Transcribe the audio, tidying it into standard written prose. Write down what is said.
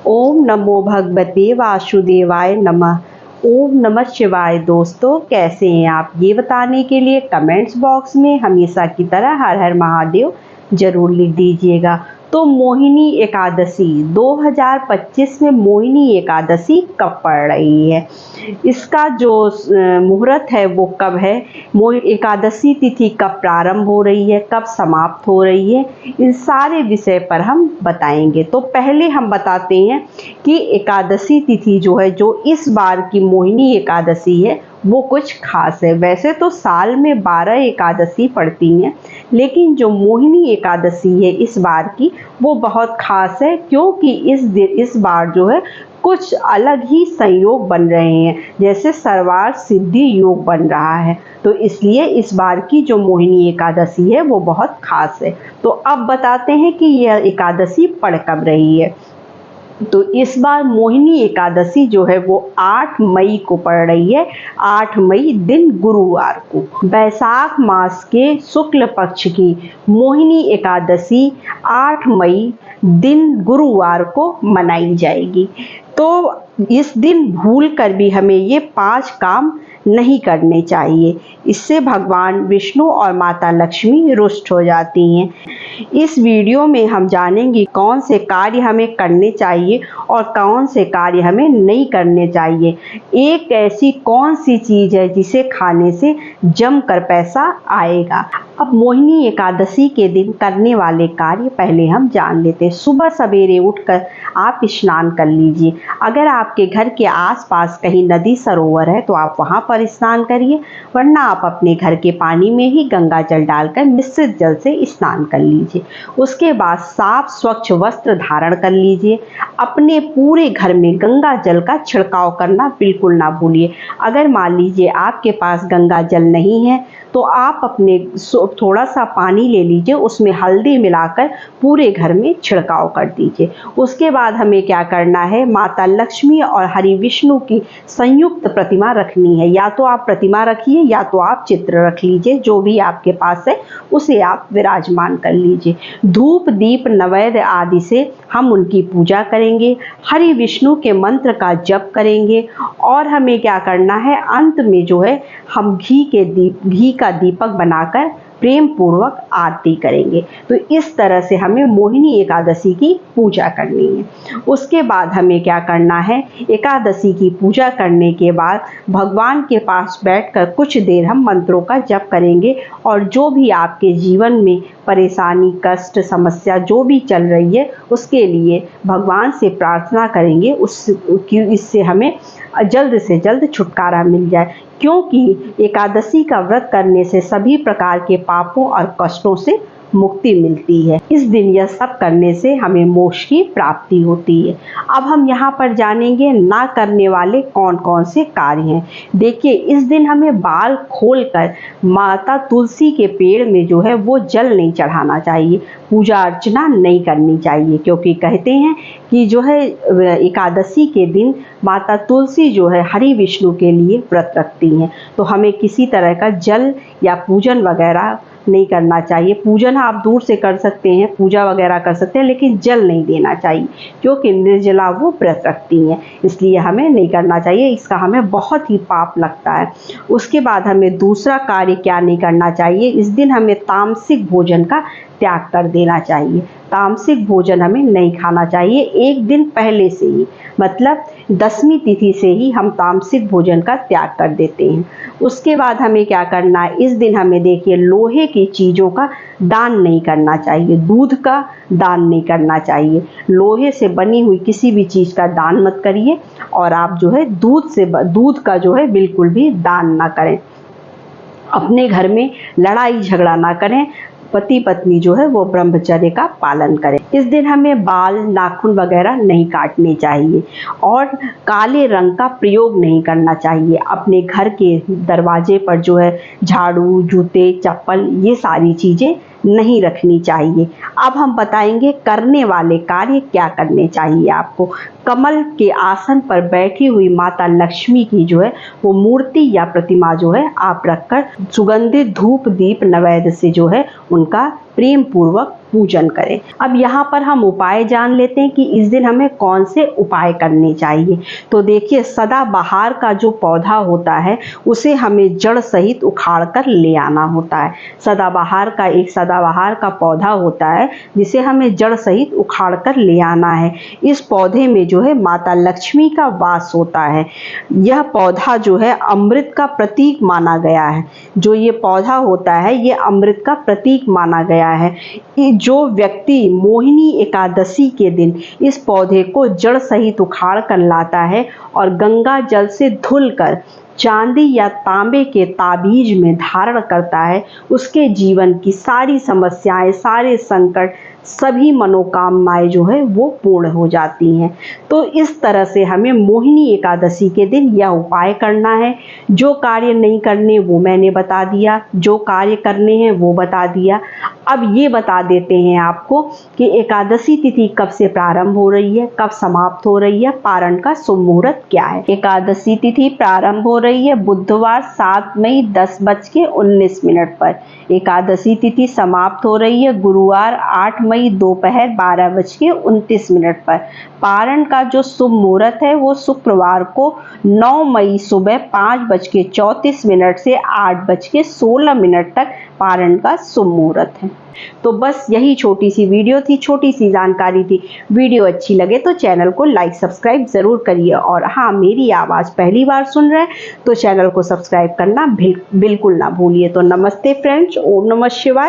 ओम नमो भगवते वासुदेवाय नमः। ओम नमः शिवाय। दोस्तों, कैसे हैं आप? ये बताने के लिए कमेंट्स बॉक्स में हमेशा की तरह हर हर महादेव जरूर लिख दीजिएगा। तो मोहिनी एकादशी 2025 में मोहिनी एकादशी कब पड़ रही है, इसका जो मुहूर्त है वो कब है, एकादशी तिथि कब प्रारंभ हो रही है, कब समाप्त हो रही है, इन सारे विषय पर हम बताएंगे। तो पहले हम बताते हैं कि एकादशी तिथि जो है, जो इस बार की मोहिनी एकादशी है वो कुछ खास है। वैसे तो साल में 12 एकादशी पड़ती हैं, लेकिन जो मोहिनी एकादशी है इस बार की वो बहुत खास है, क्योंकि इस बार जो है कुछ अलग ही संयोग बन रहे हैं, जैसे सर्वार्थ सिद्धि योग बन रहा है। तो इसलिए इस बार की जो मोहिनी एकादशी है वो बहुत खास है। तो अब बताते हैं कि यह एकादशी पड़ कब रही है। तो इस बार मोहिनी एकादशी जो है वो 8 मई को पड़ रही है। 8 मई दिन गुरुवार को वैशाख मास के शुक्ल पक्ष की मोहिनी एकादशी 8 मई दिन गुरुवार को मनाई जाएगी। तो इस दिन भूल कर भी हमें ये 5 काम नहीं करने चाहिए, इससे भगवान विष्णु और माता लक्ष्मी रुष्ट हो जाती हैं। इस वीडियो में हम जानेंगे कौन से कार्य हमें करने चाहिए और कौन से कार्य हमें नहीं करने चाहिए। एक ऐसी कौन सी चीज़ है जिसे खाने से जमकर पैसा आएगा। अब मोहिनी एकादशी के दिन करने वाले कार्य पहले हम जान लेते हैं। सुबह सवेरे उठकर आप स्नान कर लीजिए। अगर आपके घर के आसपास कहीं नदी सरोवर है तो आप वहां पर स्नान करिए, वरना आप अपने घर के पानी में ही गंगा जल डालकर मिश्रित जल से स्नान कर लीजिए। उसके बाद साफ स्वच्छ वस्त्र धारण कर लीजिए। अपने पूरे घर में गंगा जल का छिड़काव करना बिल्कुल ना भूलिए। अगर मान लीजिए आपके पास गंगा जल नहीं है तो आप अपने थोड़ा सा पानी ले लीजिए, उसमें हल्दी मिलाकर पूरे घर में छिड़काव कर दीजिए। उसके बाद हमें क्या करना है, माता लक्ष्मी और हरि विष्णु की संयुक्त प्रतिमा रखनी है। या तो आप प्रतिमा रखिए या तो आप चित्र रख लीजिए, जो भी आपके पास है उसे आप विराजमान कर लीजिए। धूप दीप नैवेद्य आदि से हम उनकी पूजा करेंगे, हरि विष्णु के मंत्र का जप करेंगे और हमें क्या करना है, अंत में जो है हम घी का दीपक बनाकर प्रेम पूर्वक आरती करेंगे। तो इस तरह से हमें मोहिनी एकादशी की पूजा करनी है। उसके बाद हमें क्या करना है, एकादशी की पूजा करने के बाद भगवान के पास बैठकर कुछ देर हम मंत्रों का जप करेंगे और जो भी आपके जीवन में परेशानी, कष्ट, समस्या जो भी चल रही है उसके लिए भगवान से प्रार्थना करेंगे इससे हमें जल्द से जल्द छुटकारा मिल जाए, क्योंकि एकादशी का व्रत करने से सभी प्रकार के पापों और कष्टों से मुक्ति मिलती है। इस दिन यह सब करने से हमें मोक्ष की प्राप्ति होती है। अब हम यहाँ पर जानेंगे ना करने वाले कौन कौन से कार्य हैं। देखिए, इस दिन हमें बाल खोलकर माता तुलसी के पेड़ में जो है वो जल नहीं चढ़ाना चाहिए, पूजा अर्चना नहीं करनी चाहिए, क्योंकि कहते हैं कि जो है एकादशी के दिन माता तुलसी जो है हरि विष्णु के लिए व्रत रखती हैं। तो हमें किसी तरह का जल या पूजन वगैरह नहीं करना चाहिए। पूजन आप दूर से कर सकते हैं, पूजा वगैरह कर सकते हैं, लेकिन जल नहीं देना चाहिए, क्योंकि निर्जला वो व्रत रखती हैं, इसलिए हमें नहीं करना चाहिए। इसका हमें बहुत ही पाप लगता है। उसके बाद हमें दूसरा कार्य क्या नहीं करना चाहिए, इस दिन हमें तामसिक भोजन का त्याग कर देना चाहिए। तामसिक भोजन हमें नहीं खाना चाहिए। एक दिन पहले से ही, मतलब 10वीं तिथि से ही हम तामसिक भोजन का त्याग कर देते हैं। उसके बाद हमें क्या करना है, इस दिन हमें देखिए लोहे की चीज़ों का दान नहीं करना चाहिए, दूध का दान नहीं करना चाहिए। लोहे से बनी हुई किसी भी चीज़ का दान मत करिए और आप जो है दूध का जो है बिल्कुल भी दान ना करें। अपने घर में लड़ाई झगड़ा ना करें, पति पत्नी जो है वो ब्रह्मचर्य का पालन करें। इस दिन हमें बाल, नाखून वगैरह नहीं काटने चाहिए और काले रंग का प्रयोग नहीं करना चाहिए। अपने घर के दरवाजे पर जो है झाड़ू, जूते, चप्पल, ये सारी चीज़ें नहीं रखनी चाहिए। अब हम बताएंगे करने वाले कार्य क्या करने चाहिए आपको। कमल के आसन पर बैठी हुई माता लक्ष्मी की जो है वो मूर्ति या प्रतिमा जो है आप रखकर सुगंधित धूप दीप नैवेद्य से जो है उनका प्रेम पूर्वक पूजन करें। अब यहाँ पर हम उपाय जान लेते हैं कि इस दिन हमें कौन से उपाय करने चाहिए। तो देखिए, सदाबहार का जो पौधा होता है उसे हमें जड़ सहित उखाड़ कर ले आना होता है। सदाबहार का पौधा होता है जिसे हमें जड़ सहित उखाड़ कर ले आना है। इस पौधे में जो है माता लक्ष्मी का वास होता है। यह पौधा जो है अमृत का प्रतीक माना गया है। जो ये पौधा होता है ये अमृत का प्रतीक माना गया है। जो व्यक्ति मोहिनी एकादशी के दिन इस पौधे को जड़ सहित उखाड़ कर लाता है और गंगा जल से धुलकर चांदी या तांबे के ताबीज में धारण करता है, उसके जीवन की सारी समस्याएं, सारे संकट, सभी मनोकामनाएं जो है वो पूर्ण हो जाती हैं। तो इस तरह से हमें मोहिनी एकादशी के दिन यह उपाय करना है। जो कार्य नहीं करने वो मैंने बता दिया, जो कार्य करने हैं वो बता दिया। अब ये बता देते हैं आपको कि एकादशी तिथि कब से प्रारंभ हो रही है, कब समाप्त हो रही है, पारण का शुभ मुहूर्त क्या है। एकादशी तिथि प्रारंभ हो रही है बुधवार 7 मई 10:19 पर। एकादशी तिथि समाप्त हो रही है गुरुवार 8 मई दोपहर 12:29 पर। पारण का जो शुभ मुहूर्त है वो शुक्रवार को 9 मई सुबह 5:34 से 8:16 तक पारण का शुभ मुहूर्त है। तो बस यही छोटी सी वीडियो थी, छोटी सी जानकारी थी। वीडियो अच्छी लगे तो चैनल को लाइक सब्सक्राइब ज़रूर करिए। और हाँ, मेरी आवाज़ पहली बार सुन रहे हैं तो चैनल को सब्सक्राइब करना बिल्कुल ना भूलिए। तो नमस्ते फ्रेंड्स, ओम नमः शिवाय।